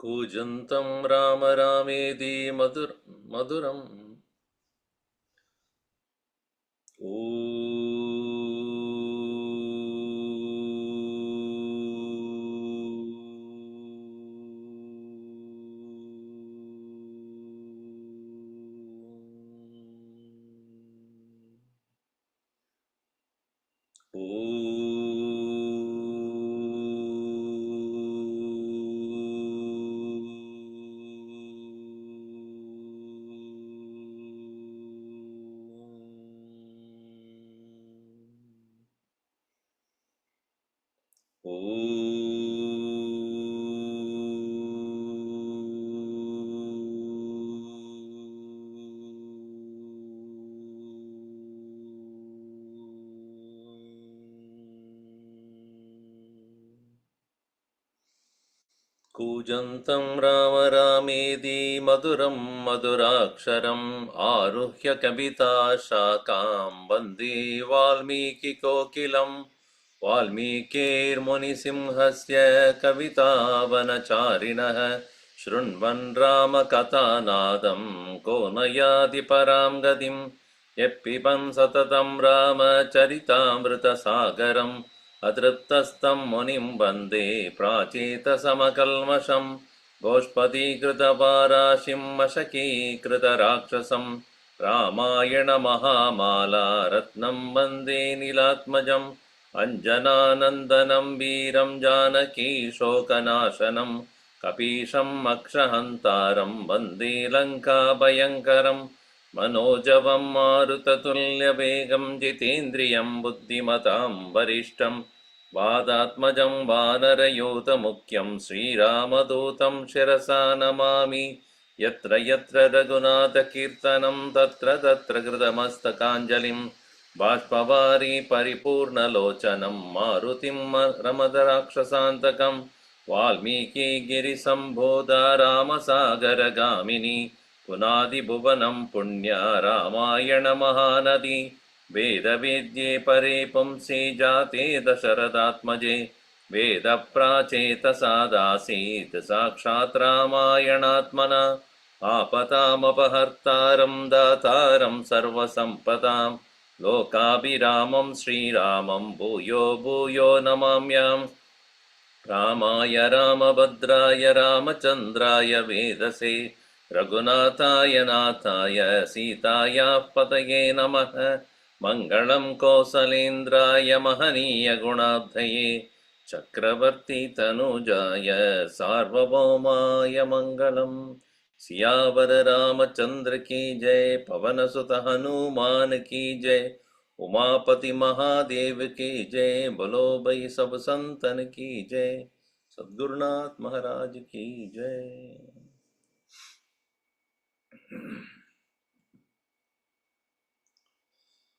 कूजन्तं राम रामेति मधुरं कूजन्तं राम रामेति मधुरं मधुराक्षरम् आरुह्य कविता शाखां वन्दे वाल्मीकिकोकिलं वाल्मीकिर्मुनिसिंहस्य कवितावनचारिणः शृण्वन् रामकथानादं को न याति परां गतिं यः पिबन् सततं रामचरितामृतसागरम् अतृप्तस्तं मुनिं वन्दे प्राचेतसमकल्मषं गोष्पदीकृतपाराशिं मशकीकृतराक्षसं रामायणमहामाला रत्नं वन्दे नीलात्मजम् अञ्जनानन्दनं वीरं जानकीशोकनाशनं कपीशम् अक्षहन्तारं वन्दे लङ्काभयङ्करम् मनोजवं मारुततुल्यवेगं जितेन्द्रियं बुद्धिमतां वरिष्ठं वादात्मजं वानरयूतमुख्यं श्रीरामदूतं शिरसा नमामि यत्र यत्र रघुनाथकीर्तनं तत्र तत्र कृतमस्तकाञ्जलिं बाष्पवारी परिपूर्णलोचनं मारुतिं रमदराक्षसान्तकं वाल्मीकिगिरिसम्भूता रामसागरगामिनी पुनादिभुवनं पुण्या रामायणमहानदी वेदवेद्ये परे पुंसि जाते दशरथात्मजे वेदप्राचेतसादासीत् साक्षात् रामायणात्मना आपतामपहर्तारं दातारं सर्वसम्पदां लोकाभिरामं श्रीरामं भूयो भूयो नमाम्याम् रामाय रामभद्राय रामचन्द्राय वेदसे रघुनाथाय नाथाय सीतायाः पतये नमः मङ्गलं कौसलेन्द्राय महनीय गुणाब्धये चक्रवर्ती तनुजाय सार्वभौमाय मङ्गलम् सियावर रामचंद्र की जय पवन सुत हनुमान की जय उमापति महादेव की जय बोलो भाई सब संतन की जय सद्गुरुनाथ महाराज की जय।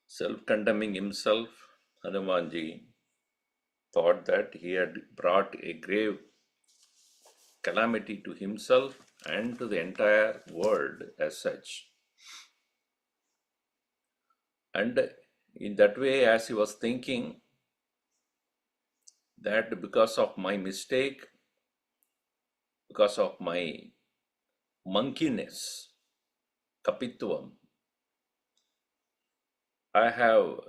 Self-condemning himself, Hanumanji thought that he had brought a grave calamity to himself and to the entire world as such. And in that way, as he was thinking that because of my mistake, because of my monkeyness, kapitvam, I have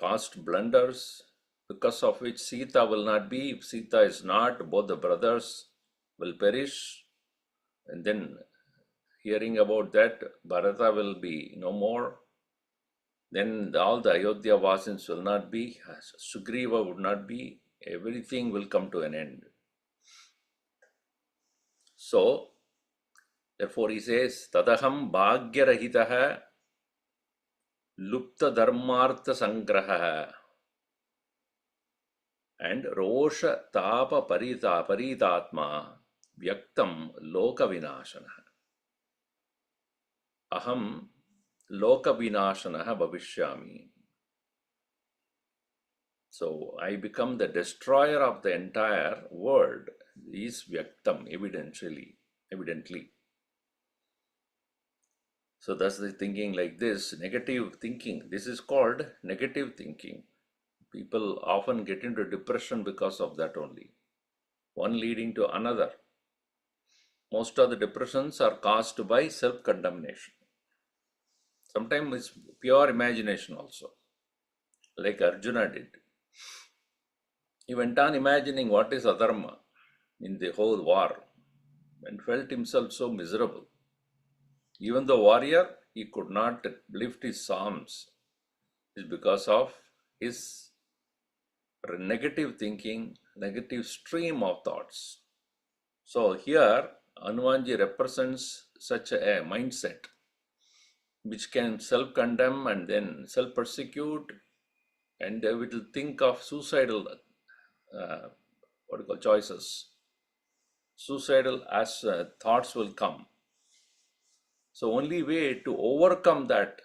caused blunders because of which Sita will not be. If Sita is not, both the brothers will perish. And then hearing about that, Bharata will be no more. Then all the Ayodhya Vasins will not be. Sugriva would not be. Everything will come to an end. So, therefore he says, Tadaham bhagyarahitaha lupta dharmartha sangraha and rosha tapa paritatma vyaktam loka vinashana. Aham loka vinashana bhavishyami. So I become the destroyer of the entire world. Is vyaktam, evidently. So that's the thinking like this, negative thinking. This is called negative thinking. People often get into depression because of that only. One leading to another. Most of the depressions are caused by self-condemnation. Sometimes it's pure imagination also, like Arjuna did. He went on imagining what is adharma in the whole war and felt himself so miserable. Even the warrior, he could not lift his arms. It's because of his negative thinking, negative stream of thoughts. So here, Hanumanji represents such a mindset which can self-condemn and then self-persecute, and we will think of suicidal what do you call choices. Suicidal as thoughts will come. So only way to overcome that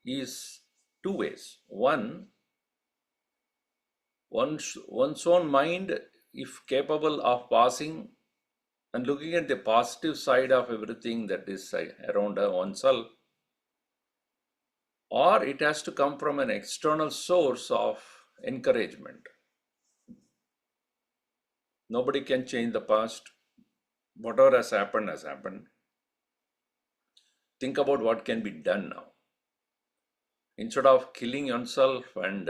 is two ways. One, one's own mind, if capable of passing and looking at the positive side of everything that is around oneself, or it has to come from an external source of encouragement. Nobody can change the past. Whatever has happened has happened. Think about what can be done now. Instead of killing yourself and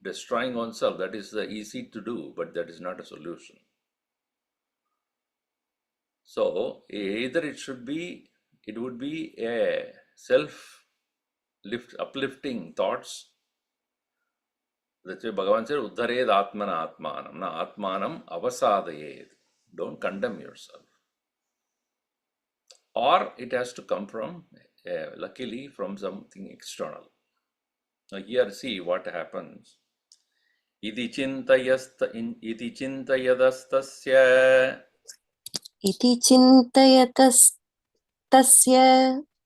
destroying oneself, that is easy to do, but that is not a solution. So either it would be a uplifting thoughts. That's why Bhagavan said, Uddhared Atmana Atmanam, na Atmanam avasadayed. Don't condemn yourself. Or it has to come from, luckily, from something external. Now here, see what happens. Iti chintayadastasya इति चिन्तयतस्तस्य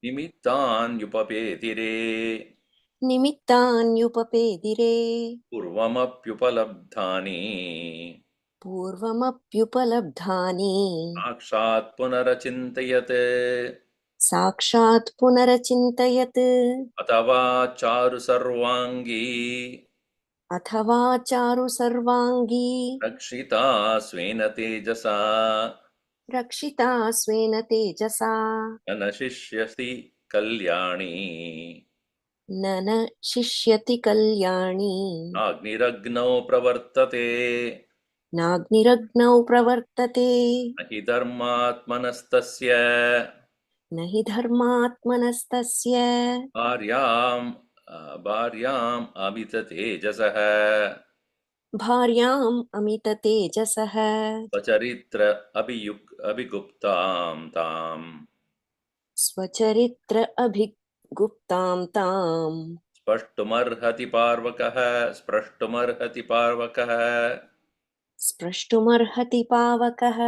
nimittan yupapetire निमित्तान्युपपेदिरे purvamapyupalabdhani पूर्वमप्युपलब्धानि sakshat punarachintayat साक्षात् पुनरचिन्तयत् atava charu sarvangi अथवा चारु सर्वाङ्गी rakshita svena tejasa रक्षिता स्वेन तेजसा anashishyasi kalyani न शिष्यति Kalyani agniragnau pravartate नाग्निरग्नौ प्रवर्तते nahi dharmatmanastasya न हि धर्मात्मनस्तस्य भार्याम् अमिततेजसः भार्याम् अमिततेजसः स्वचरित्र अभिगुप्तां ताम् स्वचरित्र अभिगुप्तां ताम् स्पष्टुमर्हति पार्वकः स्प्रष्टुमर्हति पावकः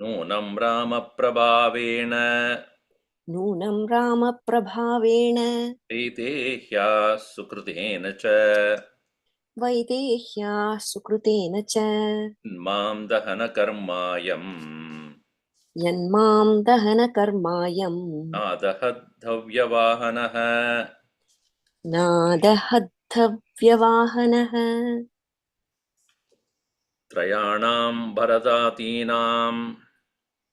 नूनं रामप्रभावेण नूनं रामप्रभावेण प्रीते ह्यः सुकृतेन च वैदेह्या सुकृतेन च मां दहनकर्मायम् यन्मां दहनकर्मायम् नादहद्धव्यवाहनः नादहद्धव्यवाहनः त्रयाणां भरतातीनां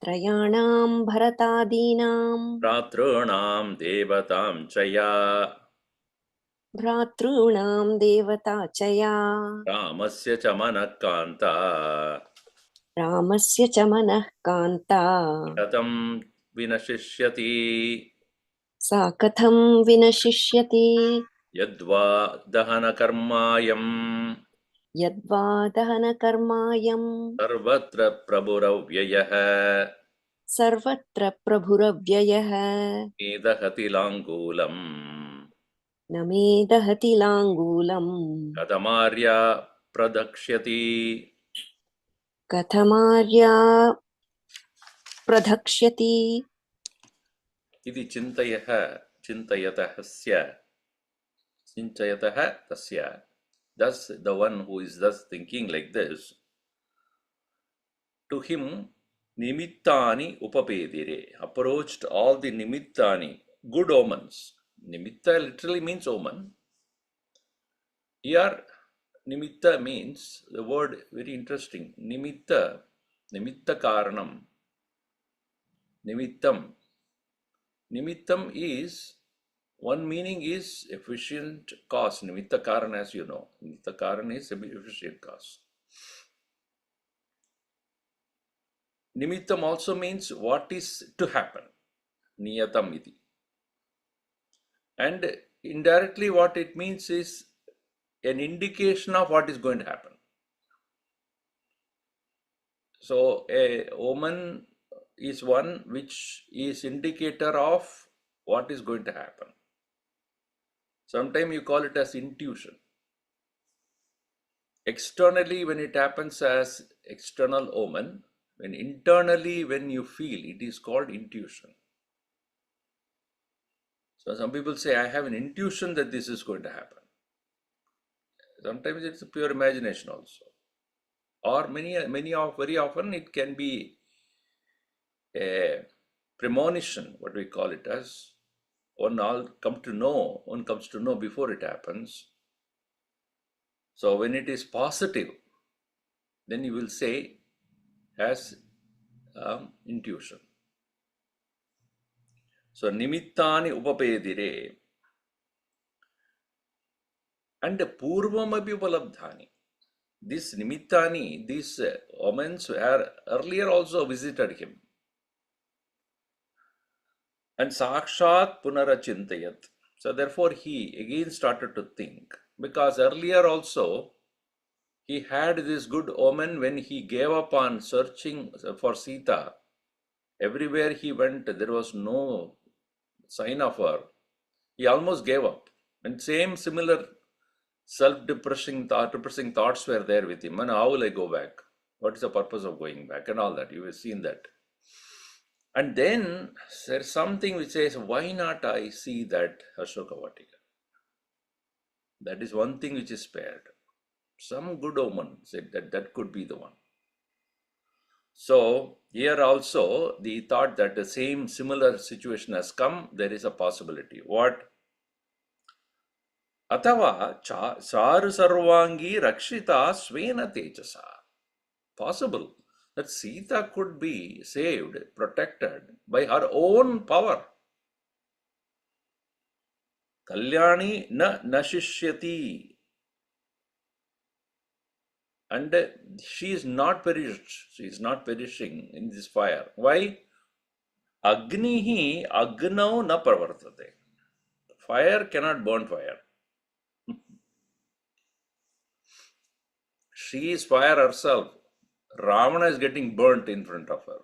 त्रयाणां भरतादीनां भ्रातॄणां देवतां च या भ्रातॄणां देवता च या रामस्य च मनः कान्ता रामस्य च मनः कान्ता कथं विनशिष्यति सा कथं विनशिष्यति यद्वा दहनकर्मायम् यद्वा दहनकर्मायम् सर्वत्र प्रभुरव्ययः सर्वत्र प्रभुरव्ययः मेदहति लाङ्गूलम् न मे दहति लाङ्गूलम् कथमार्या प्रदक्ष्यति कथमार्या प्रधक्ष्यति इति चिन्तयतः तस्य. Thus, the one who is thus thinking like this, to him, nimittani upapedire, approached all the nimittani, good omens. Nimitta literally means omen. Here, nimitta means, the word very interesting, nimitta karanam. Nimittam. Nimittam is, one meaning is efficient cause. Nimitta Karan, as you know. Nimitta Karan is efficient cause. Nimittam also means what is to happen. Niyatam iti. And indirectly what it means is an indication of what is going to happen. So a omen is one which is indicator of what is going to happen. Sometimes you call it as intuition. Externally, when it happens as external omen, when internally when you feel, it is called intuition. So some people say, I have an intuition that this is going to happen. Sometimes it's a pure imagination also. Or very often it can be a premonition, what we call it as. One comes to know before it happens. So when it is positive, then you will say as intuition. So nimittani upapedire and purvamapi upalabdhani. This nimittani, these omens were earlier also visited him. And sakshat punarachintayat. So therefore he again started to think, because earlier also he had this good omen when he gave up on searching for Sita. Everywhere he went, there was no sign of her. He almost gave up. And similar self-depressing thoughts were there with him. And how will I go back? What is the purpose of going back? And all that. You have seen that. And then there's something which says, why not I see that Ashoka Vatika? That is one thing which is spared. Some good omen said that could be the one. So here also the thought that the similar situation has come, there is a possibility. What? Atava charu sarvangi rakshita svena tejasa. Possible that Sita could be saved, protected by her own power. Kalyani na nashishyati. And she is not perished. She is not perishing in this fire. Why? Agnihi agnau na pravartate. Fire cannot burn fire. She is fire herself. Ravana is getting burnt in front of her.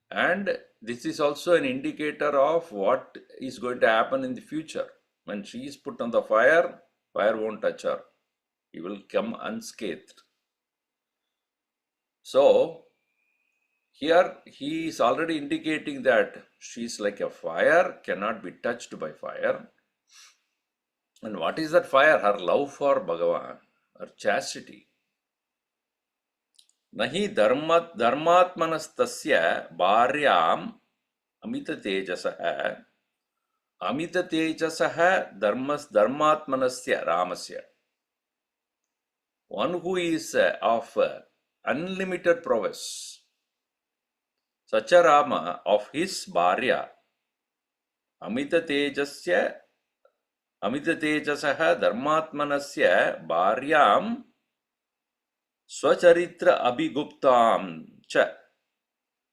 And this is also an indicator of what is going to happen in the future. When she is put on the fire, fire won't touch her. He will come unscathed. So, here he is already indicating that she is like a fire, cannot be touched by fire. And what is that fire? Her love for Bhagavan, her chastity. Nahi dharmatmanastasya bharyam amita tejasah dharmatmanasya ramasya. One who is of unlimited prowess, such a Rama of his bharya, amita tejasah dharmatmanasya bharyam swacharitra abhiguptam cha.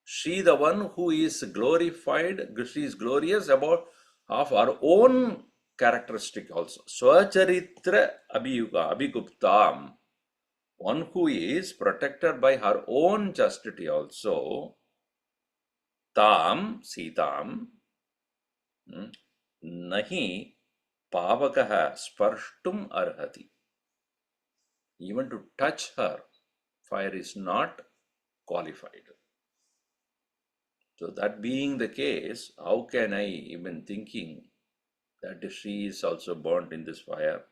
She, the one who is glorified, she is glorious about of her own characteristic also. Swacharitra abhiguptam. One who is protected by her own chastity also. Tam, Sitam, nahi pavakaha sparshtum arhati. Even to touch her, fire is not qualified. So that being the case, how can I even thinking that she is also burnt in this fire?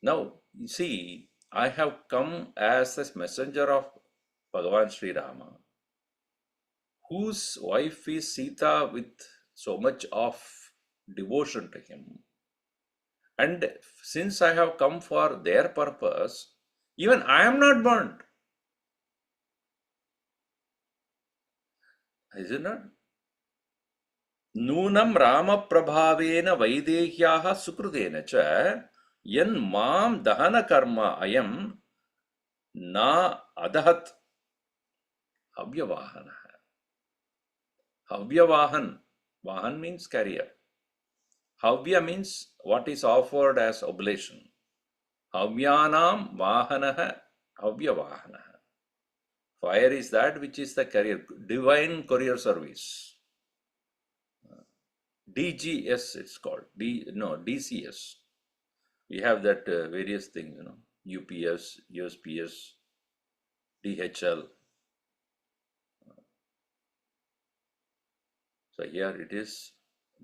Now, you see, I have come as a messenger of Bhagavan Sri Rama, whose wife is Sita with so much of devotion to him. And since I have come for their purpose, even I am not burnt. Is it not? Nunam Rama Prabhavena Vaidehyaha Sukrutena cha yan mam dahana karma ayam na adahat havyavahana. Havyavahan. Vahan means carrier. Havya means what is offered as oblation. Havyanam vahanaha havyavahana. Fire is that which is the carrier, divine courier service. DGS it's called. DCS. We have that various things, UPS, USPS, DHL. So here it is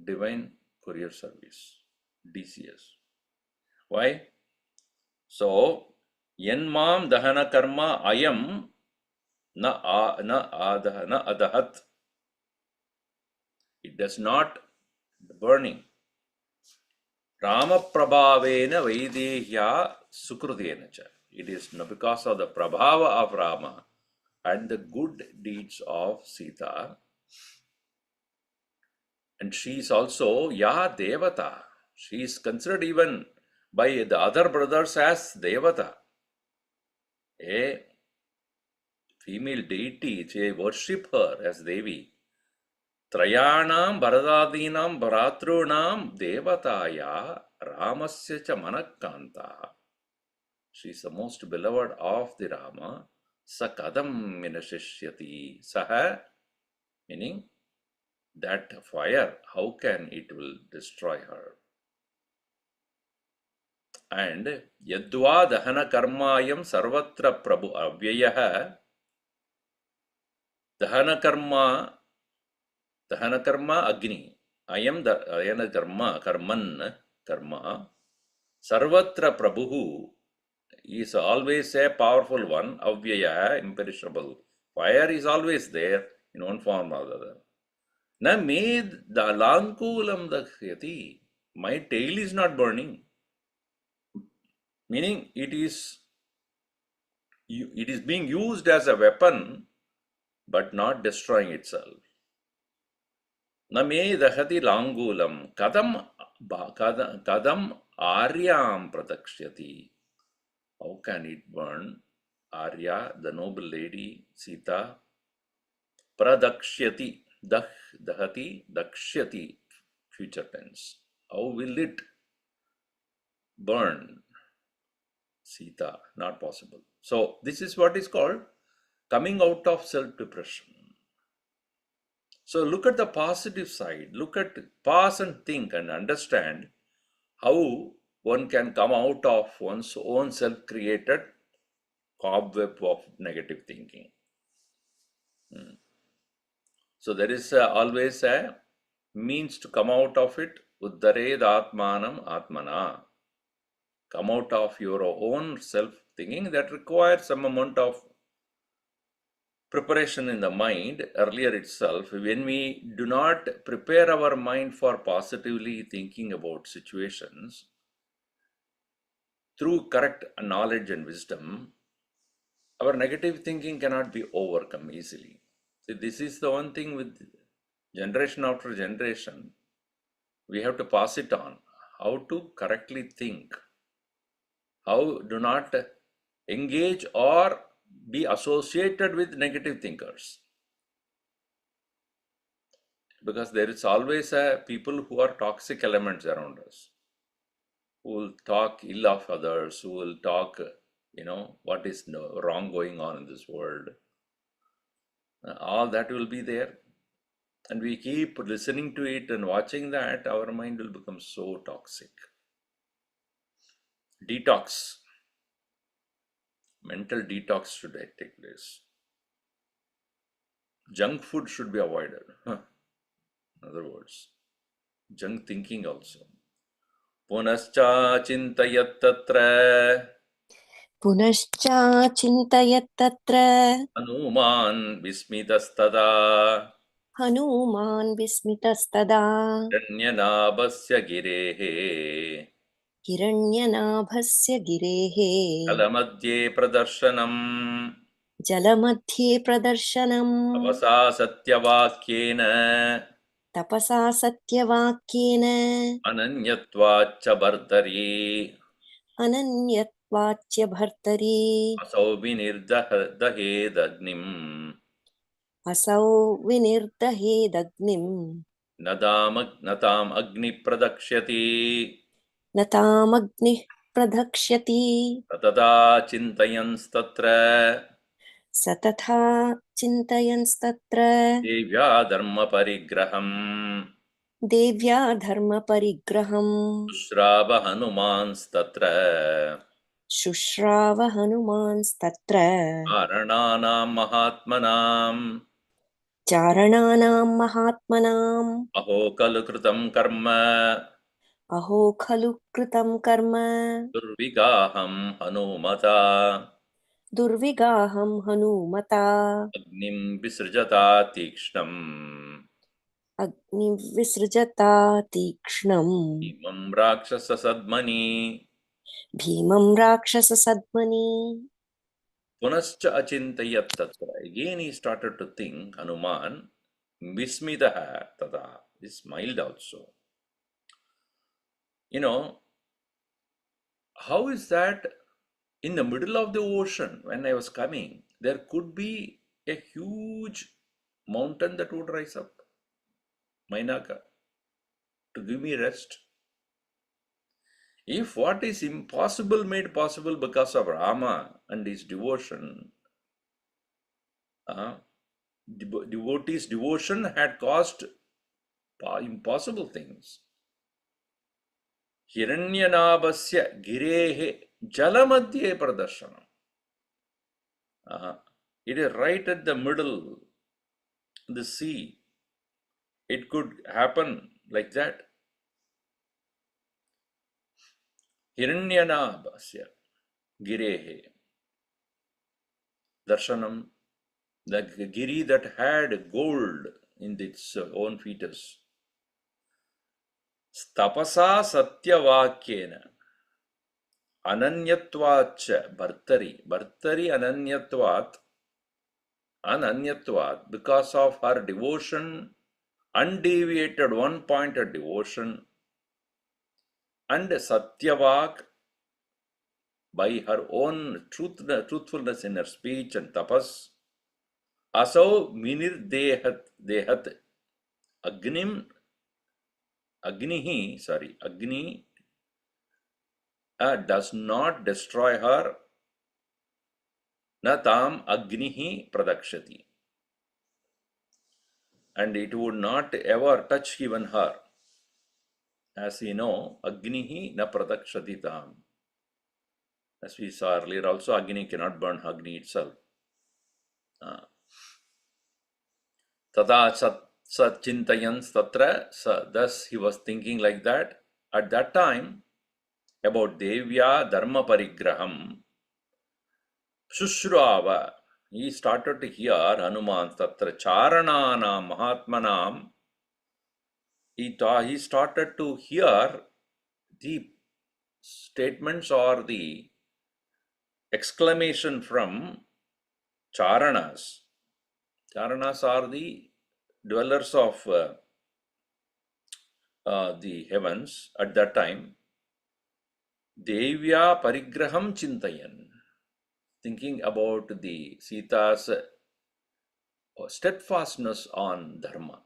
divine courier service, DCS. Why? So, yanmam dahana karma ayam na adahat. It does not burning. Rama prabhavena vaidehya sukrutena cha. It is because of the prabhava of Rama and the good deeds of Sita. And she is also Ya Devata. She is considered even by the other brothers as Devata. A female deity, they worship her as Devi. Trayanam Bharadadinam Bharatrunam Devataya Ramasya cha Manakanta. She is the most beloved of the Rama. Sakadam minashishyati. Saha, meaning that fire, how can it will destroy her? And yadva dahana karmayam sarvatra prabhu avyayaha. Dahana karma agni. Ayam dahana karma. Sarvatra prabhu is always a powerful one. Avyaya, imperishable. Fire is always there in one form or the other. Na med dalankulam dakhyati. My tail is not burning. Meaning it is being used as a weapon but not destroying itself. Na me dahati langulam kadam aryam pradakshyati. How can it burn? Arya, the noble lady, Sita, pradakshyati, dahati, dakshyati, future tense. How will it burn Sita? Not possible. So this is what is called coming out of self-depression. So look at the positive side. Look at, pause and think and understand how one can come out of one's own self-created cobweb of negative thinking. So there is always a means to come out of it. Uddared atmanam atmana. Come out of your own self-thinking. That requires some amount of preparation in the mind earlier itself. When we do not prepare our mind for positively thinking about situations through correct knowledge and wisdom, our negative thinking cannot be overcome easily. So this is the one thing with generation after generation. We have to pass it on. How to correctly think. How do not engage or be associated with negative thinkers. Because there is always people who are toxic elements around us, who will talk ill of others, who will talk, what is wrong going on in this world. All that will be there. And we keep listening to it and watching that, our mind will become so toxic. Detox. Mental detox should take place. Junk food should be avoided. In other words, junk thinking also. Punascha chintayat tatra. Punascha chintayat tatra. Hanuman vismitastada. Hanuman vismitastada. Hiranyanabhasya girehe. Hiranyanabhasya girehe. Kalamadhye pradarshanam. जलमध्ये प्रदर्शनम् तपसा सत्यवाक्येन तपसा सत्यवाक्येन अनन्यत्वाच्च भर्तरि अनन्यत्वाच्य भर्तरि असौ विनिर्दहेदग्निम् असौ विनिर्दहेदग्निम् न ताम् अग्निप्रदक्ष्यति न तामग्निः प्रदक्ष्यति तदा चिन्तयंस्तत्र स तथा चिन्तयंस्तत्र देव्या धर्मपरिग्रहम् देव्या धर्मपरिग्रहम् शुश्राव हनुमांस्तत्र शुश्राव हनुमांस्तत्र कारणानां महात्मनाम् चारणानां महात्मनाम् अहो खलु कृतं कर्म अहो खलु कृतं कर्म दुर्विगाहं हनुमता दुर्विगाहं हनूमता अग्निं विसृजता तीक्ष्णम् अग्निविसृजता तीक्ष्णम् इमं राक्षससद्मनि भीमं राक्षससद्मनि पुनश्च अचिन्तयत् तत्र. Again he started to think, Hanuman, vismitaha tada, he smiled also. You know, how is that in the middle of the ocean when I was coming, there could be a huge mountain that would rise up, Mainaka, to give me rest. If what is impossible made possible because of Rama and his devotion, devotees' devotion had caused impossible things. Hiranyanabhasya girehe jalamadhye pradarshana. It is right at the middle, the sea. It could happen like that. Hiranyanabhasya girehe darshanam, the giri that had gold in its own fetus. Tapasa satyavakyena ananyatvacha bhartari ananyatvat, because of her devotion, undeviated one-pointed devotion, and satyavak, by her own truthfulness in her speech and tapas, asau minir dehat agni does not destroy her, na tam agnihi pradakshati, and it would not ever touch even her. As we know, agnihi na pradakshati tam. As we saw earlier also, Agni cannot burn Agni itself. Tada sat chintayans tatra, thus he was thinking like that. At that time, about Devya Dharma Parigraham, Shushrava, he started to hear Hanuman tatra Charananam Mahatmanam. He started to hear the statements or the exclamation from Charanas. Charanas are the dwellers of the heavens at that time. Devya Parigraham Chintayan, thinking about the Sita's steadfastness on Dharma.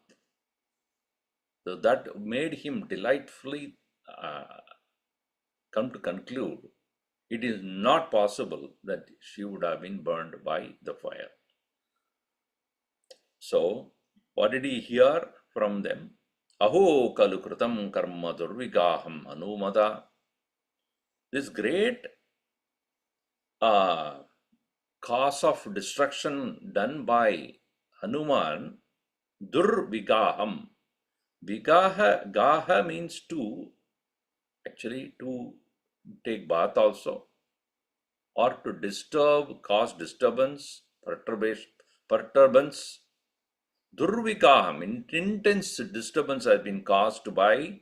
So that made him delightfully come to conclude it is not possible that she would have been burned by the fire. So, what did he hear from them? Aho kalukrutam karma durvigaham anumada. This great cause of destruction done by Hanuman, durvigaham. Gaha means to take bath also, or to disturb, cause disturbance, perturbance. Durvikaham, intense disturbance has been caused by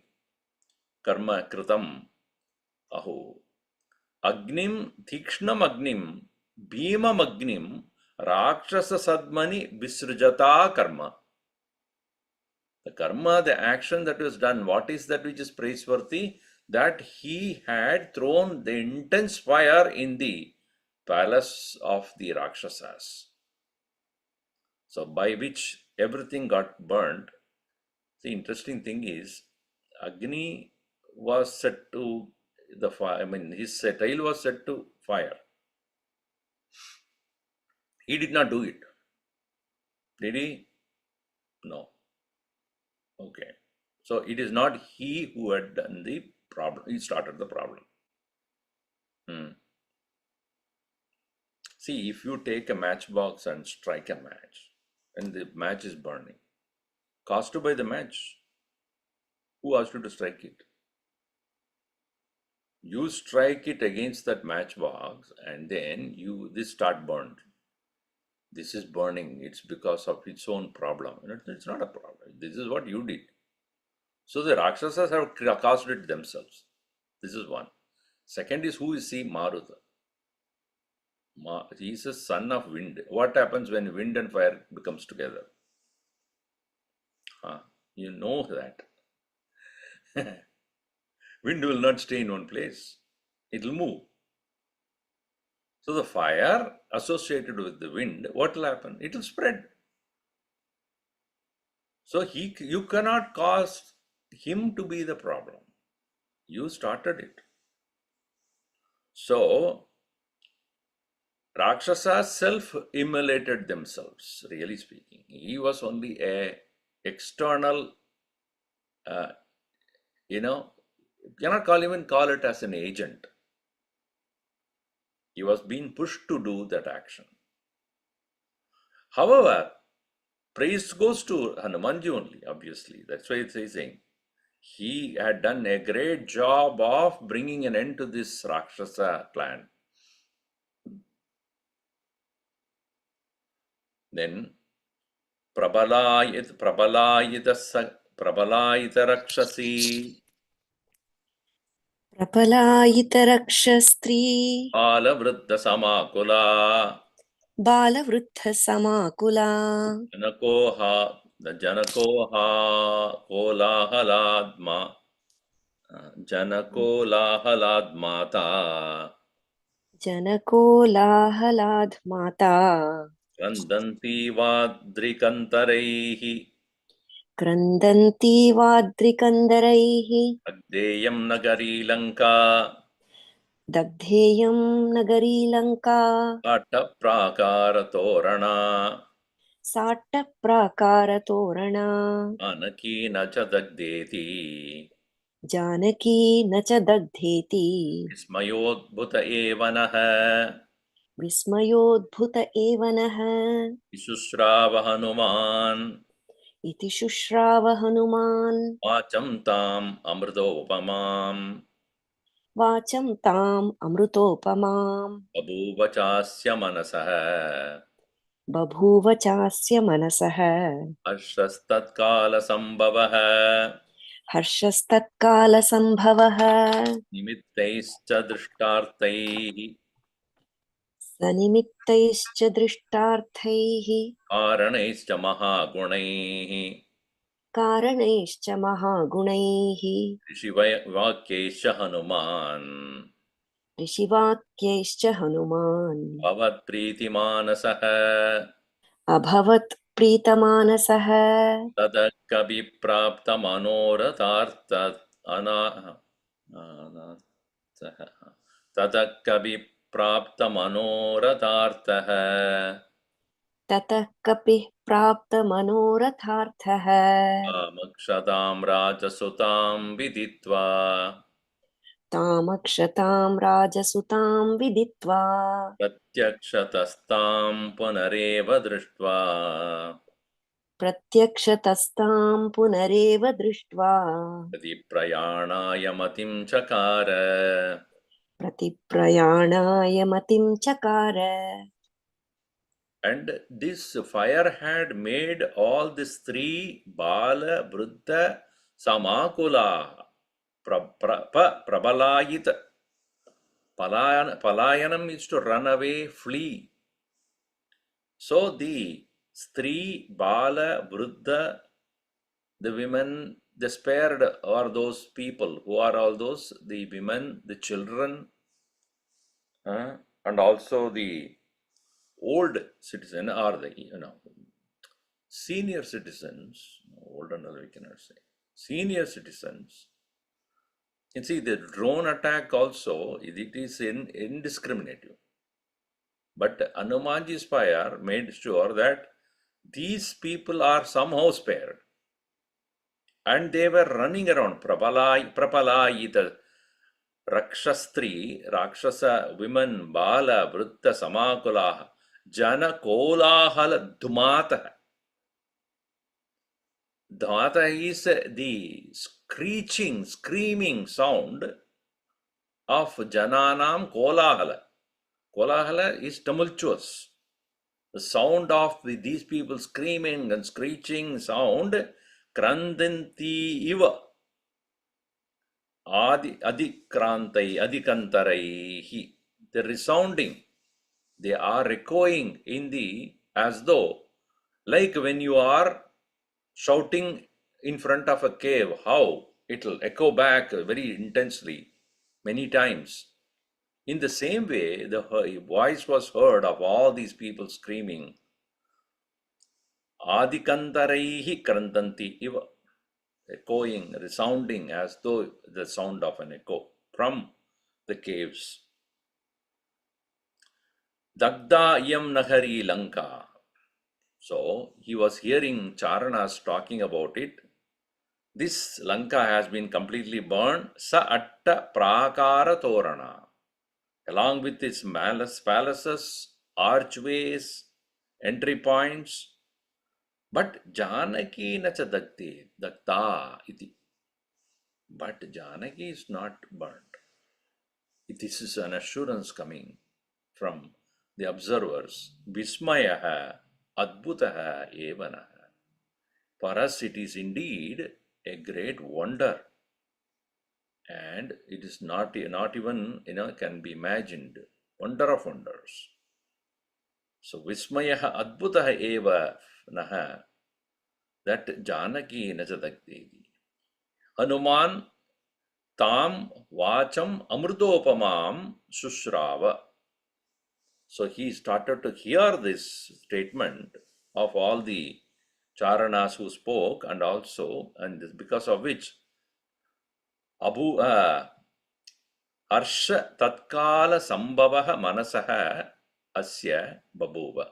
karma kritam. Aho. Agnim, Thikshnam Agnim, Bhimam Agnim, Rakshasa Sadmani Visrujata Karma. The karma, the action that was done, what is that which is praiseworthy? That he had thrown the intense fire in the palace of the Rakshasas. So, by which everything got burned. The interesting thing is, Agni was set to the fire, I mean, his tail was set to fire. He did not do it. Did he? No. Okay. So it is not he who had done the problem. He started the problem. See, if you take a matchbox and strike a match, and the match is burning, caused by the match, who asked you to strike it? You strike it against that matchbox, and then this start burned. This is burning. It's because of its own problem. It's not a problem. This is what you did. So the Rakshasas have caused it themselves. This is one. Second is, who is he? Maruta. He is a son of wind. What happens when wind and fire becomes together? You know that. Wind will not stay in one place. It will move. So the fire associated with the wind, what will happen? It will spread. So you cannot cause him to be the problem. You started it. So Rakshasas self-immolated themselves, really speaking. He was only a external, cannot call it as an agent. He was being pushed to do that action. However, praise goes to Hanumanji only, obviously. That's why it's saying he had done a great job of bringing an end to this Rakshasa clan. Then Prabalayita Rakshasi प्रबलायितरक्षस्त्री Balavriddha Samakula बालवृद्धसमाकुला Janakoha Janakoलाहलाद्माता जनकोलाहलाद्माता क्रन्दन्ति वाद्रिकन्तरैः क्रन्दन्ती वाद्रिकन्दरैः अग्धेयं नगरी लङ्का दग्धेयं नगरी लङ्का काटप्राकारतोरणा साट्टप्राकारतोरणा जानकी न च दग्धेति जानकी न च दग्धेति विस्मयोद्भुत एव नः विस्मयोद्भुत एव नः विशुश्राव हनुमान् इति शुश्राव हनुमान् वाचं ताम् अमृतोपमाम् वाचं ताम् अमृतोपमाम् बभूव चास्य मनसः बभूव चास्य मनसः हर्षस्तत्कालसम्भवः हर्षस्तत्कालसम्भवः निमित्तैश्च दृष्टार्थैः सनिमित्तैश्च दृष्टार्थैः कारणैश्च महागुणैः कारणैश्च महागुणैः ऋषिवाक्यैश्च हनुमान् ऋषिवाक्यैश्च हनुमान् भवत्प्रीतिमानसः अभवत् प्रीतमानसः ततः कविप्राप्तमनोरथार्थ अनार्थः ततः कविप्राप्तमनोरथार्थः ततः कपिः प्राप्तमनोरथार्थः कामक्षतां राजसुतां विदित्वा तामक्षतां राजसुतां विदित्वा प्रत्यक्षतस्तां पुनरेव दृष्ट्वा प्रत्यक्षतस्तां पुनरेव दृष्ट्वा प्रतिप्रयाणाय मतिं चकार प्रतिप्रयाणाय मतिं चकार. And this fire had made all these three Bala, Vruddha, Samakula, Prabalayita. Palayanam means to run away, flee. So the Stri, Bala, Vruddha, the women, the spared are those people. Who are all those? The women, the children, and also the old citizen or the senior citizens. Old and old we cannot say. Senior citizens. You see, the drone attack also, it is indiscriminative. But Hanumanji's fire made sure that these people are somehow spared. And they were running around. Prapalayita Rakshastri, Rakshasa women, Bala, Vritta, Samakulaha, Jana Kolahala Dhumata. Dhumata is the screeching, screaming sound of Jananam Kolahala. Kolahala is tumultuous. The sound of these people screaming and screeching sound, Krandanti iva, adikrantai, adikantaraihi. The resounding, they are echoing in the, as though, like when you are shouting in front of a cave, how it will echo back very intensely many times. In the same way, the voice was heard of all these people screaming, Adikantaraihi krantanti iva, echoing, resounding as though the sound of an echo from the caves. Dagda iyam nagari Lanka. So he was hearing Charanas talking about it. This Lanka has been completely burned. Sa atta prakara torana. Along with its palaces, archways, entry points. But Janaki na cha dakta iti. But Janaki is not burnt. This is an assurance coming from the observers. Vismayaha adbutaha evanaha. For us it is indeed a great wonder. And it is not even, can be imagined. Wonder of wonders. So Vismayaha adbutaha eva naha. That Janaki na cha dakti. Hanuman tam vacham amrutopamam sushrava. So he started to hear this statement of all the Charanas who spoke, and also, and because of which Harsha tatkala sambhavaha manasaha asya babuva.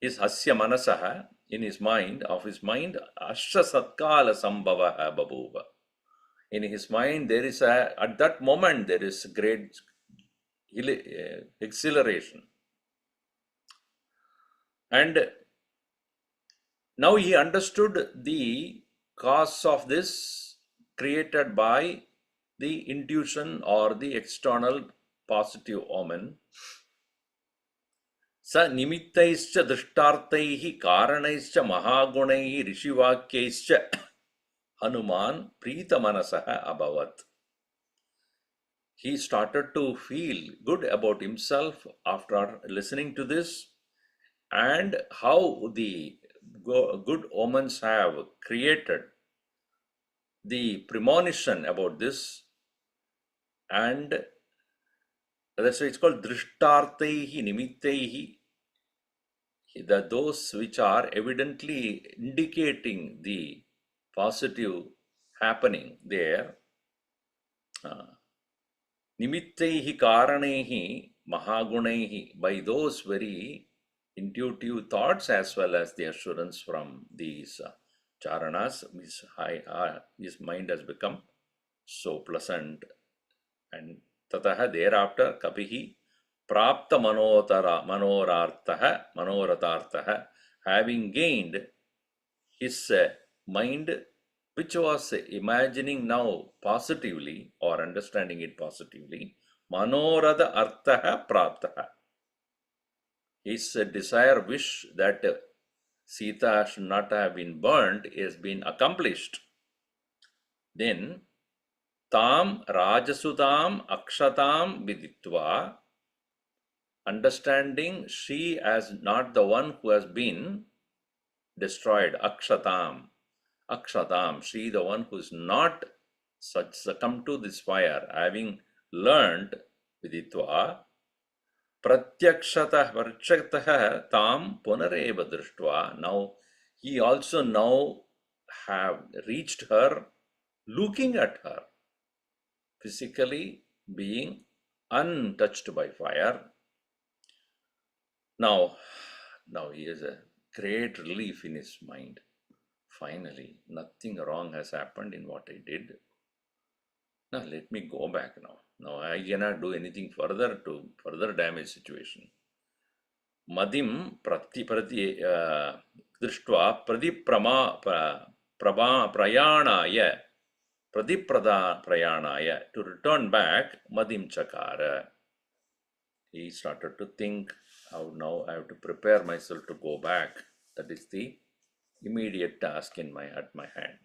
Is asya manasaha, in his mind, Harsha tatkala sambhavaha babuva. In his mind, there is at that moment, there is great exhilaration. And now he understood the cause of this, created by the intuition or the external positive omen. Sa nimittaischa drishtartaihi karanaischa mahagunaihi rishivakyaischa Hanuman Prita Manasaha Abhavat. He started to feel good about himself after listening to this, and how the good omens have created the premonition about this, and that's why it's called Drishtartaihi Nimittaihi, that those which are evidently indicating the positive happening there. Nimittaihi Karanehi Mahagunaihi, by those very intuitive thoughts as well as the assurance from these Charanas, his mind has become so pleasant. And tataha, thereafter, Kapihi Prapta Manoratartaha, having gained his mind, which was imagining now positively or understanding it positively, Manorada Artaha Praptaha. His desire, wish that Sita should not have been burnt has been accomplished. Then, Tam Rajasutam Akshatam Viditva, understanding she as not the one who has been destroyed, akshatam. Akshatam, she the one who is not succumbed to this fire, having learned viditva, pratyakshata tam punareva drishtva. Now he also now have reached her, looking at her, physically being untouched by fire. Now he has a great relief in his mind. Finally, nothing wrong has happened in what I did. Now let me go back now. Now I cannot do anything further to further damage situation. Madim drishtva prayanaya to return back madim chakara. He started to think how now I have to prepare myself to go back. That is the immediate task at my hand.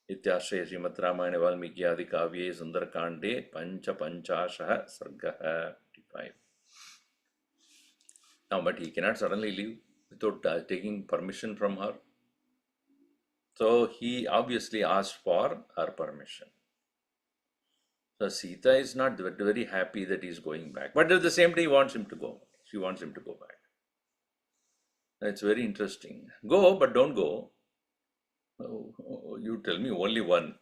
इत्याश्रय Shrimad Ramayan Valmiki आदि काव्ये सुंदरकांडे पंचाशः सर्गः 55. Now, but he cannot suddenly leave without taking permission from her. So he obviously asked for her permission. So Sita is not very happy that he is going back, but at the same time, he wants him to go. She wants him to go back. It's very interesting. Go, but don't go. Oh, you tell me only one.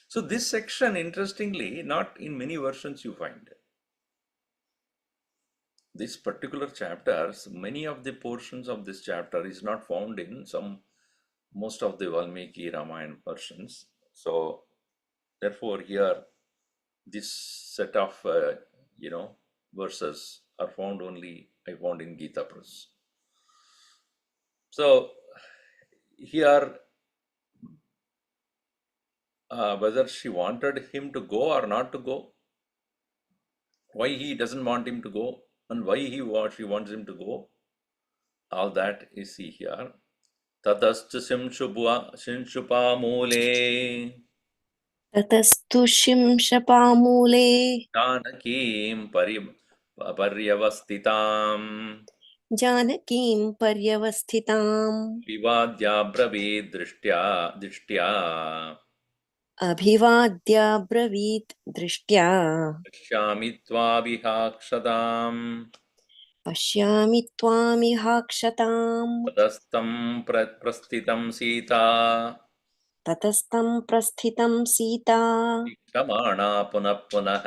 So this section, interestingly, not in many versions you find. This particular chapter, many of the portions of this chapter is not found in most of the Valmiki Ramayan versions. So therefore here, this set of, verses are found only, I found in Gita Press. So here, whether she wanted him to go or not to go, why he doesn't want him to go, and why she wants him to go, all that is see here. Tatastu Simshupamule ततस्तु शिंशपामूले Janakim Paryavastitam जानकीं पर्यवस्थिताम् Vivadya Bravid Drishtya अभिवाद्याब्रवीत् दृष्ट्या Pashyami Tvabhikshadam पश्यामि त्वामिहाक्षताम् Tadastam Prasthitam Sita ततस्तं प्रस्थितं Sita Vikshamana Punah Punah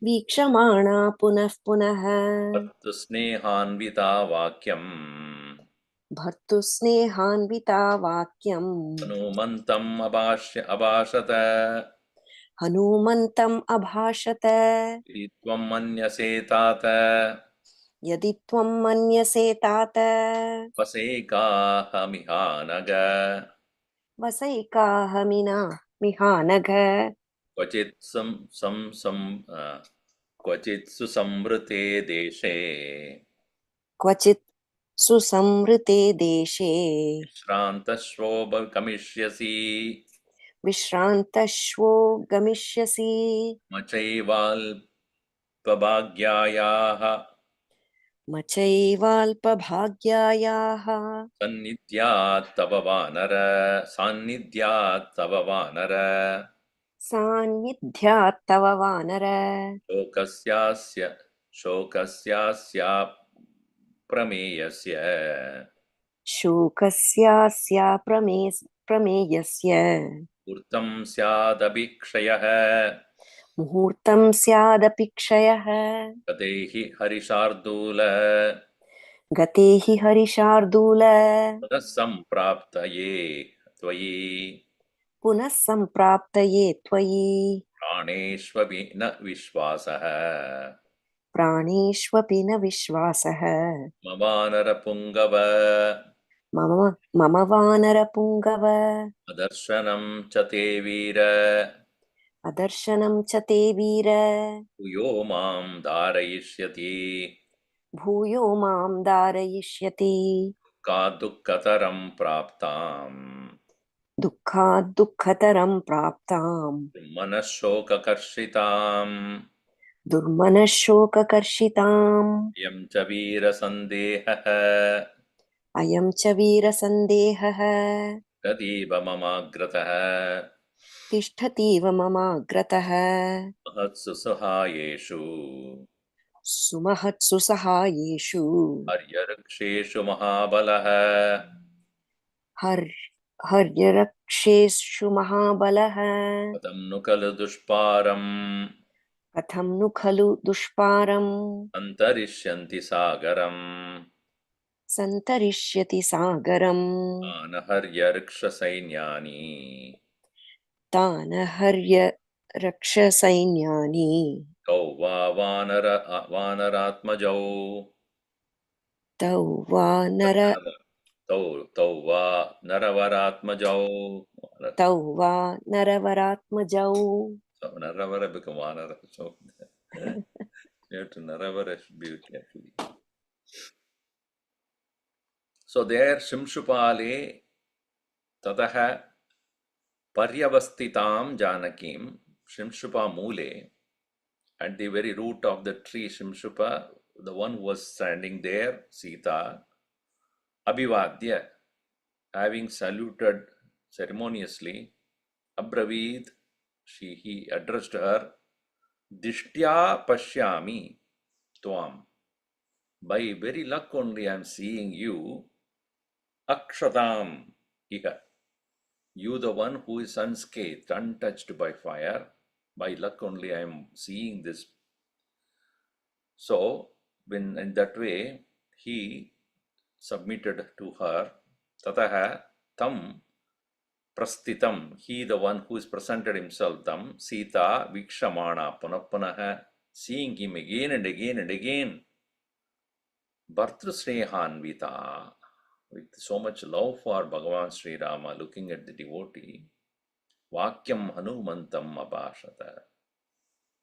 वीक्षमाणा पुनः पुनः Pattu Snehanvita Vakyam भर्तुस्नेहान्विता वाक्यम् Hanumantam Abhashata हनूमन्तम् अभाषत Tvam Manyase Tata यदि त्वं मन्यसे तात Vasekahamihanaga वसैकाहमिना मिहानघ Kvachit Kvachit Susamrute Deshe क्वचित् सुसंवृते देशे Shrantashvobha Kamishyasi विश्रान्तश्वो गमिष्यसि Machaival Pabhagyayaha मचैवाल्पभाग्यायाः Sannidhyat Tava Vanara सान्निध्यात् तव वानर Shokasyasya Prameyasya शोकस्यास्या प्रमेयस्य Urtam Syadabhikshayah मुहूर्तं स्यादपि क्षयः Kadehi Harishardula गते हि हरिशार्दूल Sampraptaye Tvayi पुनः सम्प्राप्तये त्वयि Praneshvabhina Vishwasaha प्राणेष्वपि न विश्वासः Mavanara Pungava मम वानरपुङ्गव Adarshanam Chate Veera अदर्शनं च ते वीर Uyo Mam Dharayishyati भूयो मां दारयिष्यति Kadukataram Praptam दुःखात् दुःखतरं प्राप्ताम् Manashoka Karshitam दुर्मनःशोककर्षिताम् यं च वीरसन्देहः अयं च वीरसन्देहः तदेव ममाग्रतः तिष्ठतीव ममाग्रतः महत्सु सहायेषु सुमहत्सु सहायेषु हर्यवृक्षेषु महाबलः हर्यरक्षेषु महाबलः कथं नु खलु दुष्पारम् कथं नु खलु दुष्पारम् अन्तरिष्यन्ति सागरम् सन्तरिष्यति सागरम् आनहर्यवृक्षसैन्यानि तानहर्य रक्षसैन्यानि कौ वा वानरात्मजौ तौ वा नर तौ वा नरवरात्मजौ तौ वा नरवरात्मजौ So Naravara become Vanara. So you have to Naravara should be actually. So there Shimshupale Tataha Paryavastitam Janakim Shimshupa Mule, at the very root of the tree Shimshupa, the one who was standing there, Sita, Abhivadya, having saluted ceremoniously, Abravid, he addressed her, Dishtya Pashyami Tvam. By very luck only I am seeing you, Akshatam Iha. You the one who is unscathed, untouched by fire. By luck only I am seeing this. So, when in that way he submitted to her, Tataha Tam Prastitam, he the one who is presented himself, Tam Sita Vikshamana Punappunaha, seeing him again and again and again. Bhartrasnehanvita, with so much love for Bhagavan Sri Rama, looking at the devotee, Vakyam Hanumantam Abhashata.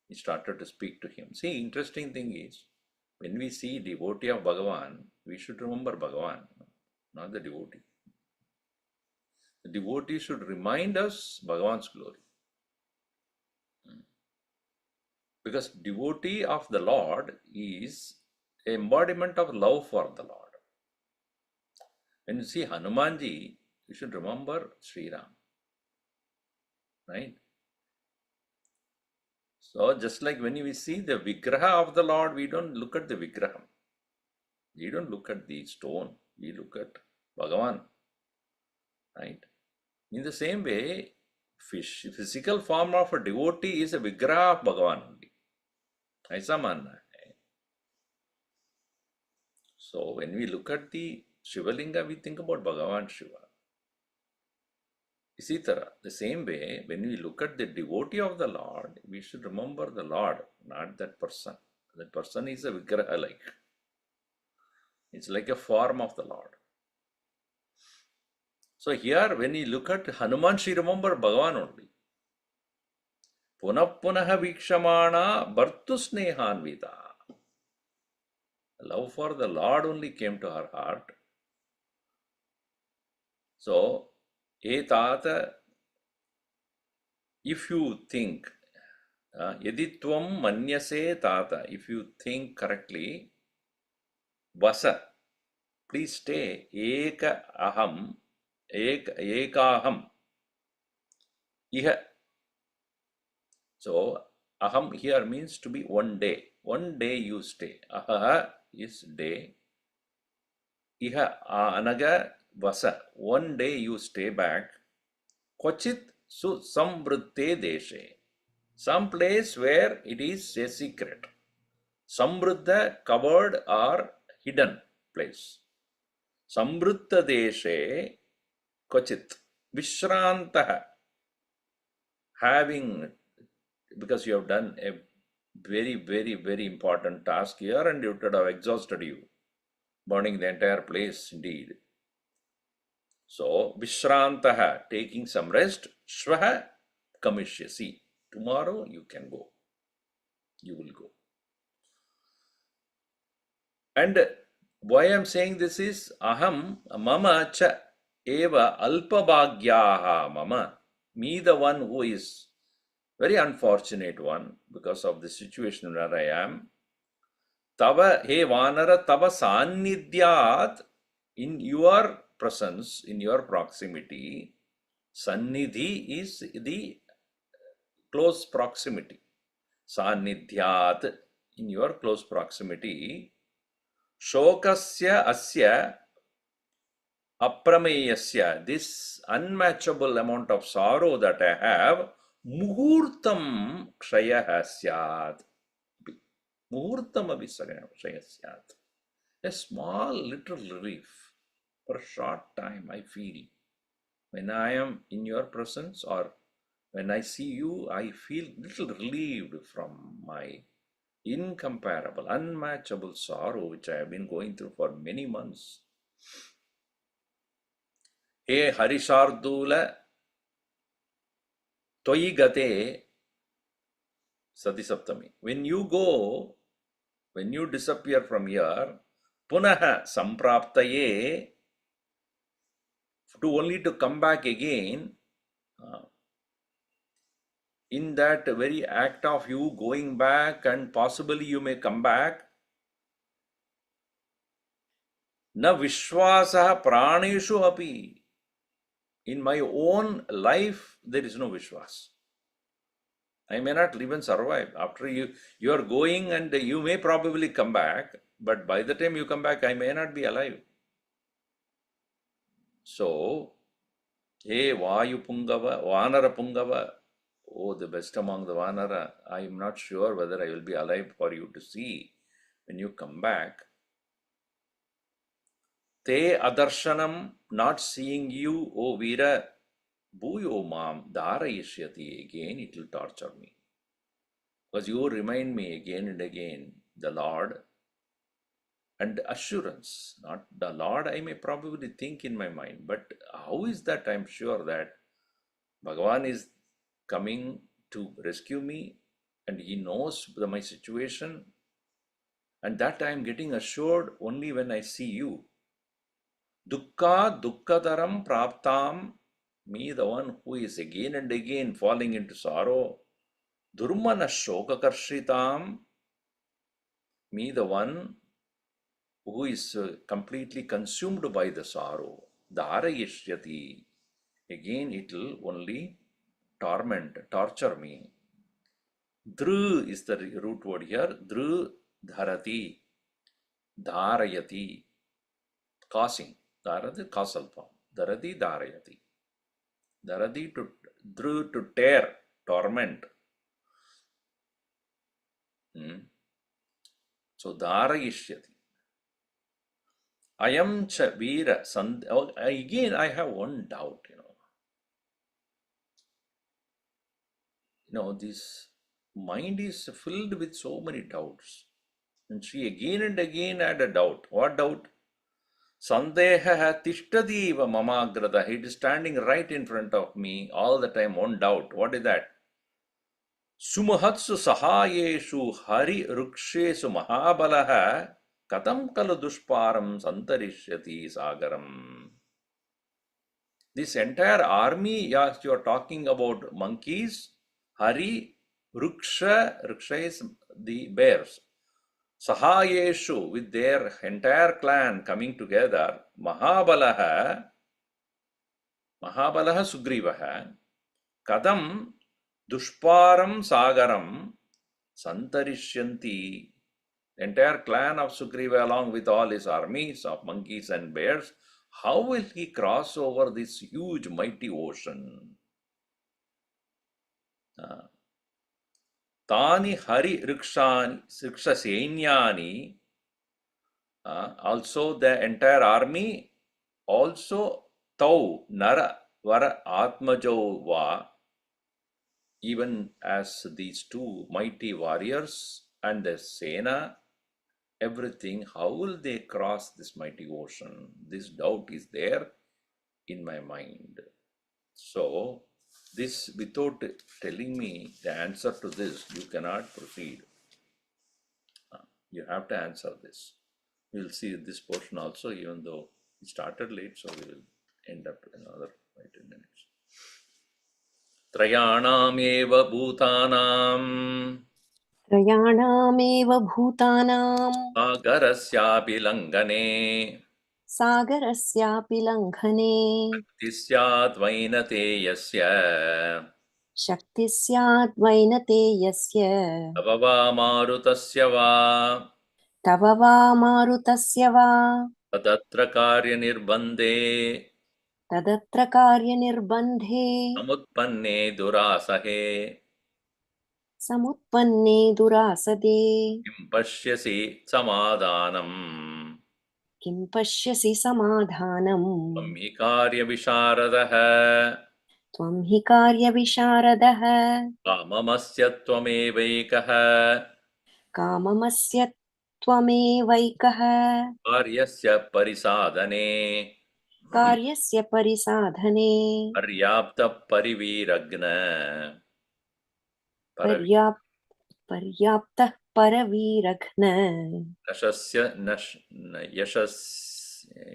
He started to speak to him. See, interesting thing is, when we see devotee of Bhagavan, we should remember Bhagavan, not the devotee. The devotee should remind us Bhagavan's glory. Because devotee of the Lord is embodiment of love for the Lord. When you see Hanumanji, you should remember Sri Ram. Right? So just like when we see the Vigraha of the Lord, we don't look at the Vigraha. We don't look at the stone. We look at Bhagavan. Right? In the same way, physical form of a devotee is a Vigraha of Bhagavan only. Aisa manna hai. So when we look at the Shivalinga, we think about Bhagavan Shiva. Isi tarah, the same way, when we look at the devotee of the Lord, we should remember the Lord, not that person. That person is a Vigraha like. It's like a form of the Lord. So here, when we look at Hanuman, she remember Bhagavan only. Punapunaha vikshamana bhartu snehanvita. Love for the Lord only came to her heart. So, etata, if you think, yaditvam manyase tata, if you think correctly, vasa, please stay, ekaham, iha. So, aham here means to be one day. One day you stay. Ahaha is day. Iha anaga vasa. One day you stay back. Kochit su samvrutte deshe. Some place where it is a secret. Samvruddha, covered or hidden place. Samvrutta deshe kochit. Vishrantaha. Having, because you have done a very, very, very important task here and it would have exhausted you, burning the entire place indeed. So, Vishrantaha, taking some rest, Shvaha Kamishyasi. Tomorrow you can go. You will go. And why I am saying this is, Aham Mama Cha Eva Alpabhagyaha Mama. Me, the one who is very unfortunate one because of the situation where I am. Tava, he Vanara, Tava Sannidhyat, in your presence, in your proximity, Sannidhi is the close proximity. Sannidhyat, in your close proximity, Shokasya Asya Aprameyasya, this unmatchable amount of sorrow that I have, Muhurtam Kshaya Syat. Muhurtam Abhisagaya Syat. A small little relief for a short time I feel. When I am in your presence or when I see you, I feel little relieved from my incomparable, unmatchable sorrow which I have been going through for many months. He Harishardula Toyi Gate Sati Saptami. When you go, when you disappear from here, Punaha Sampraptaye, to only to come back again, in that very act of you going back and possibly you may come back, na vishwasa praneshu api. In my own life, there is no vishwas. I may not even survive. After you are going and you may probably come back, but by the time you come back, I may not be alive. So, hey Vayu Pungava, Vanara Pungava, oh, the best among the Vanara, I am not sure whether I will be alive for you to see when you come back. Te Adarshanam, not seeing you, O Veera, Bhuyo Mam, Dharayishyati, again it will torture me. Because you remind me again and again, the Lord, and assurance, not the Lord, I may probably think in my mind, but how is that I'm sure that Bhagavan is coming to rescue me and he knows my situation, and that I am getting assured only when I see you. Dukkha dukkadaram praptam, me the one who is again and again falling into sorrow. Durmana shokakarshitam, me the one who is completely consumed by the sorrow. Dharayishyati, again it will only torment, torture me. Dru is the root word here. Dru dharati, dharayati, causing. Dharati, causal form. Dharati, dharayati. Dharati, to dru, to tear, torment. So dharayishyati. Ayam cha veera. Again, I have one doubt, this mind is filled with so many doubts. And she again and again had a doubt. What doubt? Sandeha tishtadiva mamagrada. It is standing right in front of me all the time. One doubt. What is that? Sumahatsu sahayeshu hari rukshesu mahabalaha katam kalu dushparam santarishyati sagaram. This entire army, yes, you are talking about monkeys, Hari, Ruksha is the bears. Sahayeshu, with their entire clan coming together, Mahabalaha Sugrivaha, Kadam Dushparam Sagaram Santarishyanti. The entire clan of Sugriva, along with all his armies of monkeys and bears, how will he cross over this huge mighty ocean? Tani Hari Riksha Sainyani, also the entire army, also Tau Nara Vara Atmajo Va, even as these two mighty warriors and the Sena, everything, how will they cross this mighty ocean? This doubt is there in my mind. So, this, without telling me the answer to this, you cannot proceed. You have to answer this. We'll see this portion also, even though it started late, so we will end up another 5-10 minutes. त्रयाणामेव भूतानां त्रयाणामेव भूतानां सागरस्यापि लङ्घने सागरस्यापि लङ्घने शक्तिः स्याद्वैनतेयस्य शक्तिः स्याद्वैनते यस्य तव वा मारुतस्य वा तव वा मारुतस्य वा तदत्र कार्यनिर्बन्धे तदत्र कार्यनिर्बन्धे समुत्पन्ने दुरासहे समुत्पन्ने दुरासदे किं पश्यसि समाधानम् किं पश्यसि समाधानम् त्वं हि कार्यविशारदः त्वं हि कार्यविशारदः काममस्य त्वमेवैकः काममस्य त्वमेवैकः कार्यस्य परिसाधने कार्यस्य परिसाधने पर्याप्तः परिवीरग्न पर्याप्तः परवीरघ्न यशस्य यशस्यस्ते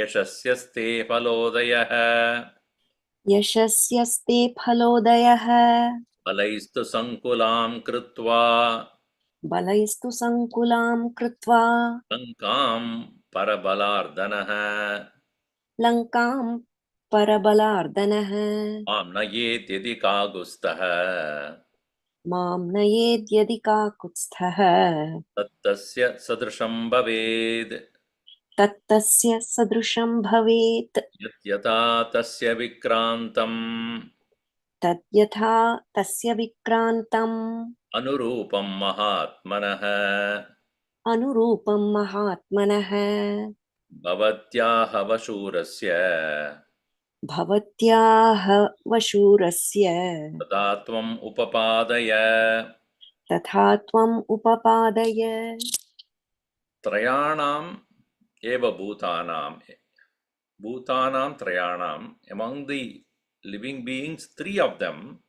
यशस्यस्ते फलोदयः यशस्यस्ते फलोदयः फलैस्तु सङ्कुलां कृत्वा बलैस्तु सङ्कुलां कृत्वा लङ्कां परबलार्दनः लङ्कां परबलार्दनः मां नयेत्यधि कागुस्तः मां नयेद्यदि काकुत्स्थः तत्तस्य सदृशं भवेद् तत्तस्य सदृशं भवेत् यद्यथा तस्य विक्रान्तम् तद्यथा तस्य विक्रान्तम् अनुरूपं महात्मनः अनुरूपं महात्मनः भवत्याह वशूरस्य भवत्याः वशूरस्य तदा त्वम् उपपादय तथा त्वम् उपपादय त्रयाणाम् एव भूतानां त्रयाणाम् among the living beings, three of them,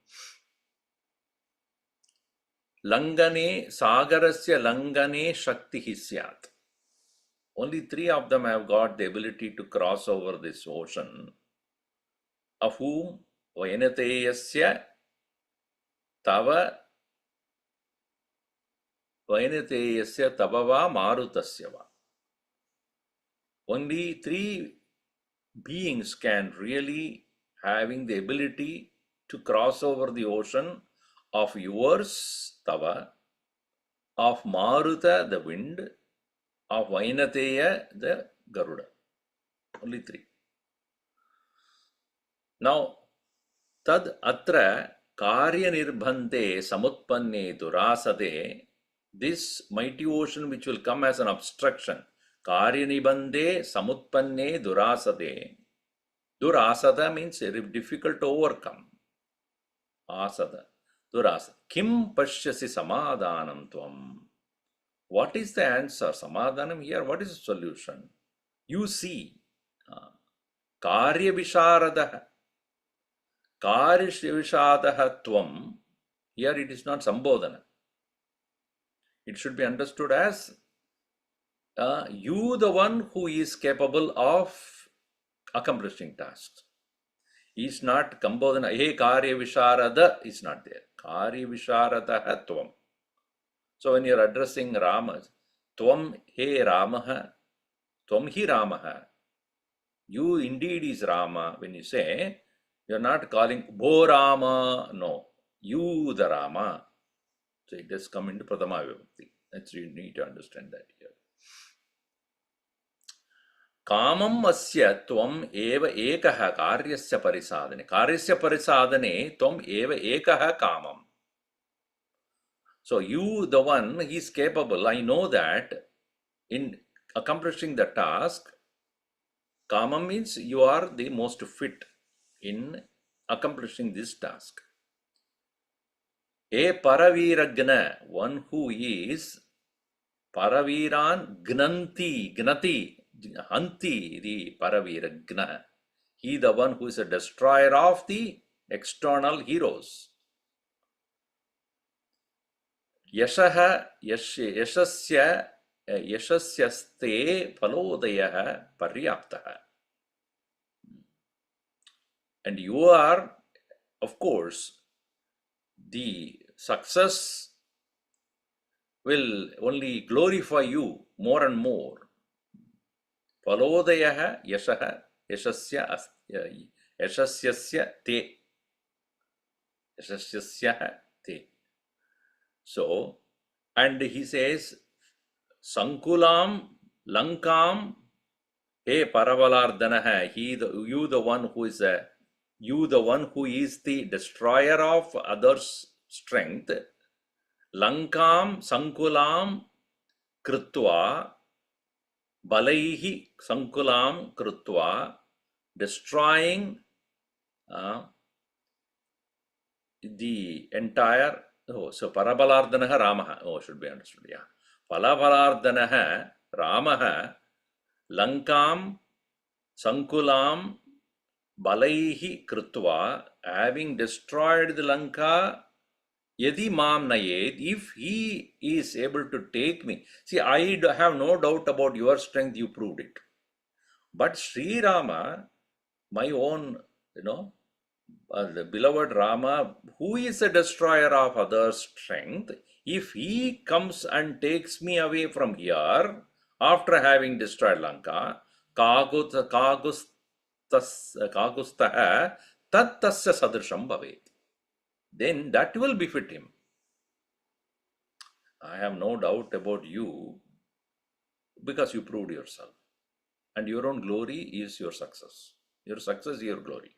लङ्घने सागरस्य लङ्घने शक्तिः स्यात्. Only three of them have got the ability to cross over this ocean, of whom Vainateyasya tava va marutasya va. Only three beings can really having the ability to cross over the ocean of yours, tava, of Maruta, the wind, of Vainateya, the Garuda. Only three. Now, tad atra karya nirbhante samutpanne durasade, this mighty ocean which will come as an obstruction, karya nirbhante samutpanne durasade. Durasada means difficult to overcome. Asada. Durasada. Kim pashyasi samadhanam tvam. What is the answer? Samadhanam here, what is the solution? You see. Karya visharadaha. Karya vishadaha tvam. Here it is not sambodhana. It should be understood as you, the one who is capable of accomplishing tasks. Is not Kambodhana, he Karya Visharada is not there. Karya Visharadaha Tvam. So when you are addressing Rama, Tvam he Ramaha, Tvam hi Ramaha. You indeed is Rama. When you say, you are not calling Bo Rama, no. You the Rama. So it does come into Pradama Vibhakti. That's you need to understand that here. कामम अस्य त्वम एव एकः कार्यस्य परिसाधने त्वम एव एकः कामम. So you, the one, he is capable. I know that in accomplishing the task, kamam means you are the most fit in accomplishing this task. E paraviragna, one who is paraviran gnati, Hanti, the Paraviragna. He the one who is a destroyer of the external heroes. Yashaha yashasya yashasyaste phalodaya paryaptaha. And you are of course, the success will only glorify you more and more. Palodayah yashaha yashasya yashasyasya te. Yashasyasya te. So, and he says, Sankulam Lankam He Paravalardanaha, you the one who is the destroyer of others' strength. Lankam Sankulam Krutva Balaihi Sankulam Krutva, destroying the entire. Oh, so Parabalardanaha Ramaha. Oh, should be understood. Yeah. Parabalardanaha Ramaha Lankam Sankulam Balaihi Krutva, having destroyed the Lanka, Yadi Mam Nayed, if he is able to take me. See, I have no doubt about your strength, you proved it. But Sri Rama, my own, the beloved Rama, who is a destroyer of others' strength, if he comes and takes me away from here after having destroyed Lanka, Kagustaha tat tasya sadrisham bhavet, then that will befit him. I have no doubt about you, because you proved yourself. And your own glory is your success. Your success is your glory.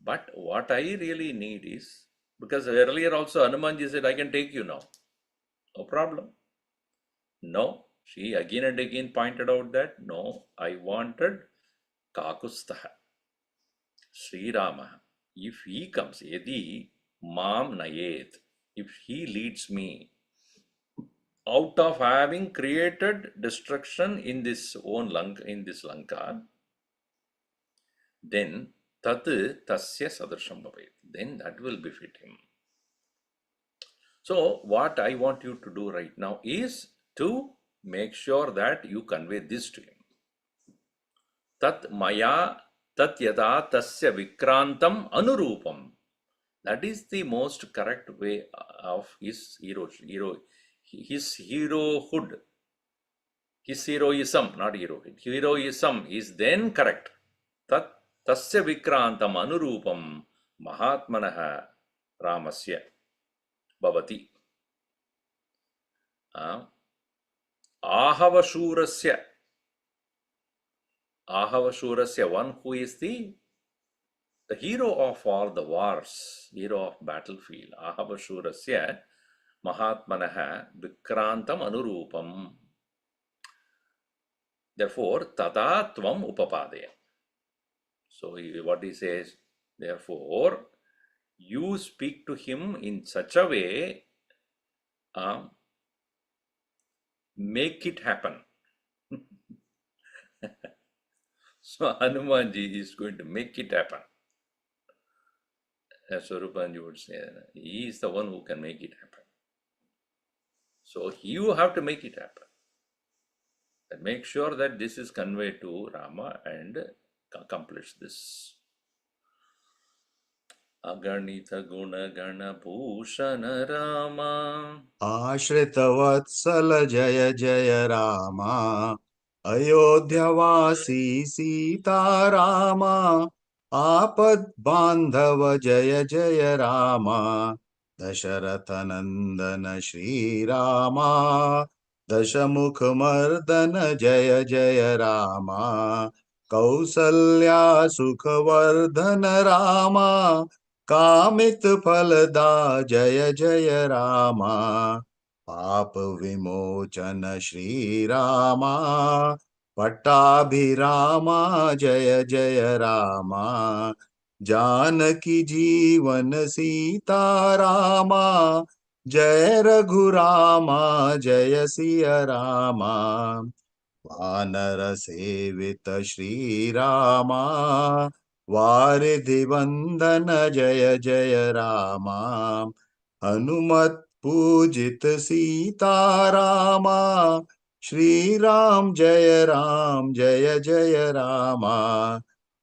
But what I really need is, because earlier also Hanumanji said, I can take you now. No problem. No, she again and again pointed out that, no, I wanted Kakustaha, Sri Rama. If he comes, Yadi Mam Nayet, if he leads me out of having created destruction in this Lanka, then tat tasya sadrisham bhavet, then that will befit him. So what I want you to do right now is to make sure that you convey this to him. Tat maya tat yada tasya vikrantam anurupam. That is the most correct way of his herohood, his heroism, not herohood. Heroism is then correct. Tat tasya vikrantam anurupam mahatmanaha ramasya bhavati. Ahavashurasya, one who is the hero of all the wars, hero of battlefield. Ahavashurasya mahatmanaha vikrantam anurupam. Therefore, tada tvam upapadaya. So what he says, therefore, you speak to him in such a way, make it happen. So Hanumanji is going to make it happen. As Swarupanji would say, he is the one who can make it happen. So you have to make it happen. And make sure that this is conveyed to Rama and accomplish this. Aganitha guna gana bhushana Rama, आश्रितवत्सल जय जय रामा, अयोध्यावासी सीतारामा, आपद बांधव जय जय रामा, दशरथ नंदन श्री रामा, दशमुख मर्दन जय जय रामा, कौसल्या सुखवर्धन रामा, कामित फलदा जय जय रामा, पाप विमोचन श्री रामा, पट्टाभिरामा जय जय रामा, जानकी जीवन सीता रामा, जय रघुरामा जय सिया रामा, वानर सेवित श्री रामा, वारिधि वंदन जय जय रामा, हनुमत पूजित सीता रामा, श्री राम जय जय रामा,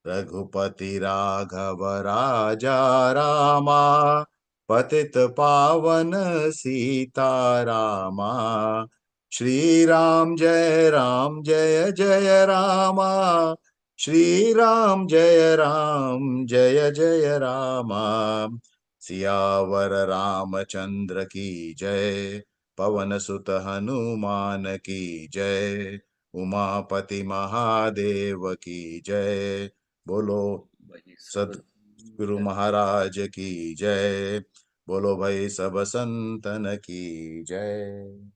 रघुपति राघव राजा रामा, पतित पावन सीता रामा। श्री राम जय जय रामा, श्री राम जय जय रामा। सियावर रामचंद्र की जय, पवन सुत हनुमान की जय, उमापति महादेव की जय। बोलो भाई सब सदगुरु महाराज की जय, बोलो भाई सब संतन की जय।